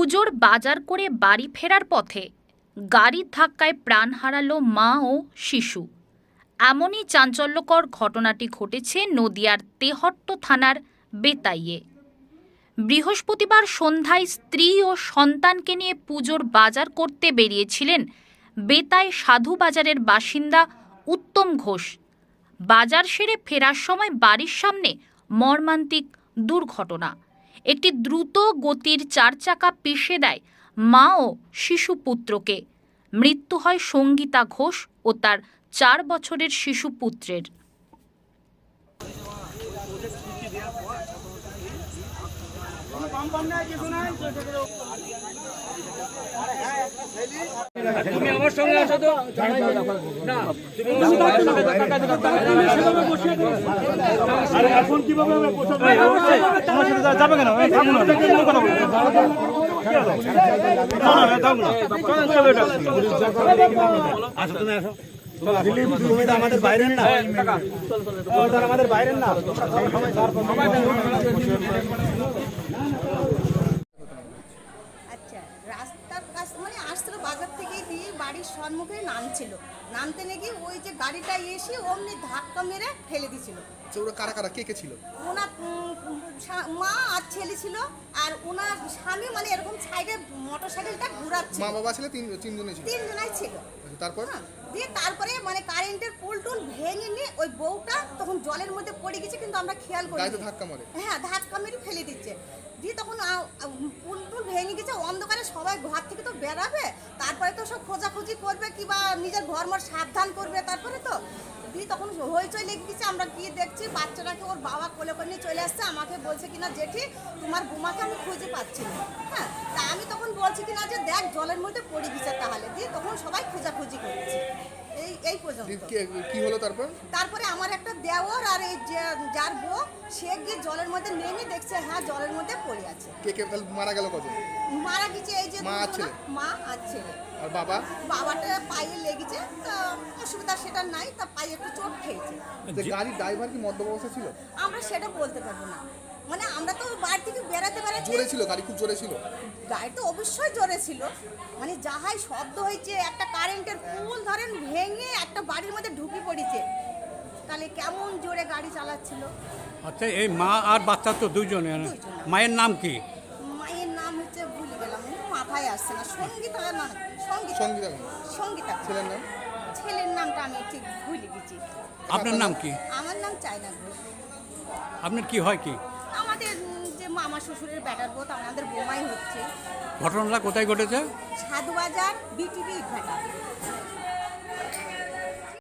পুজোর বাজার করে বাড়ি ফেরার পথে গাড়ির ধাক্কায় প্রাণ হারালো মা ও শিশু। এমনই চাঞ্চল্যকর ঘটনাটি ঘটেছে নদিয়ার তেহট্ট থানার বেতাইয়ে। বৃহস্পতিবার সন্ধ্যায় স্ত্রী ও সন্তানকে নিয়ে পুজোর বাজার করতে বেরিয়েছিলেন বেতাই সাধু বাজারের বাসিন্দা উত্তম ঘোষ। বাজার সেরে ফেরার সময় বাড়ির সামনে মর্মান্তিক দুর্ঘটনা। একটি দ্রুত গতির চারচাকা পিষে দেয় মা ও শিশু পুত্রকে। মৃত্যু হয় সঙ্গীতা ঘোষ ও তার 4 বছরের শিশু পুত্রের। তুমি আমার সঙ্গে আসো তো না তুমি আরে এখন কিভাবে হবে পোষাবে তোমার সাথে যাবে কেন থামুন না কেন কথা বলছো না না থামুন না আসো তুমি আসো তুমি তো আমাদের বাইরের না তুমি তো আমাদের বাইরের না রাস্তার কাছে মানে আসছিল বাজার থেকেই দিয়ে বাড়ির সম্মুখে নামছিল, নামতে নাকি ওই যে গাড়িটা এসে অমনি ধাক্কা মেরে ফেলে দিছিল। ওরা কারা কারা কে কে ছিল? ওনার মা আর ছেলে ছিল, আর ওনার স্বামী মানে এরকম সাইডে মোটরসাইকেলটা ঘোরাচ্ছে। মা বাবা ছিল তিনজনই ছিল? তিনজনাই ছিল। তারপর দিয়ে তারপরে মানে কারেন্টের পোল টোল ভেঙে নিয়ে ওই বউটা তখন জলের মধ্যে পড়ে গেছে, কিন্তু আমরা খেয়াল করি। গাড়িতে ধাক্কা মারে? হ্যাঁ, ধাক্কা মেরে ফেলে দিচ্ছে। দিয়ে তখন পোল টোল ভেঙে গেছে, অন্ধকারে সবাই ঘর থেকে তো বেরাবে, তারপরে তো সব খোঁজাখুঁজি করবে কিংবা নিজের ঘরমর সাবধান করবে, তারপরে তো দিয়ে তখন হইচই লেগে গেছে। আমরা গিয়ে দেখছি বাচ্চাটাকে ওর বাবা কোলে করে নিয়ে চলে আসছে, আমাকে বলছে কিনা জেঠি তোমার বোমাকে আমি খুঁজে পাচ্ছি না। হ্যাঁ, তা আমি তখন বলছি কিনা যে দেখ জলের মধ্যে পড়ে গেছে। তাহলে দিয়ে তখন সবাই খোঁজাখুঁজি করছে। এই পর্যন্ত কি হলো তারপরে আমার একটা দেওর আর এই যার বউ সে গিয়ে জলের মধ্যে নেমে দেখছে হ্যাঁ জলের মধ্যে পড়ে আছে। কে কে মারা গেল? কজন মারা গেছে? এই যে মা আর ছেলে। মা আর ছেলে। আর বাবাটা পায়ে লেগেছে, তা অসুবিধা সেটা নাই, তা পায়ে একটু চোট খেয়েছে। গাড়ির ড্রাইভার কি মদ্যপ অবস্থা ছিল? আমরা সেটা বলতে পারবো না, মানে আমরা তো বাড়ি থেকে বেড়াতে বেড়াতে। জোরে ছিল গাড়ি? খুব জোরে ছিল গাড়ি তো অবশ্যই জোরে ছিল, মানে যাহাই শব্দ হয়েছে একটা কারেন্টের পোল ধরেন ভেঙে একটা বাড়ির মধ্যে ঢুকে পড়েছে, তাহলে কেমন জোরে গাড়ি চালাচ্ছিল। আচ্ছা, এই মা আর বাচ্চা তো দুইজনে। মায়ের নাম কি? মায়ের নাম হচ্ছে ভুলে গেলাম, মাথায় আসছে না। সঙ্গীতা না, সঙ্গীতা। ছেলের নামটা আমি ঠিক ভুলে গেছি। আপনার নাম কি? আমার নাম চায়না ঘোষ। আপনার কি হয় কি? আমাদের যে মামা শ্বশুরের ব্যাটার বোধ আমাদের বোমাই হচ্ছে। ঘটনাটা কোথায় ঘটেছে? সাধু বাজার বিটিভি ইটভাটা।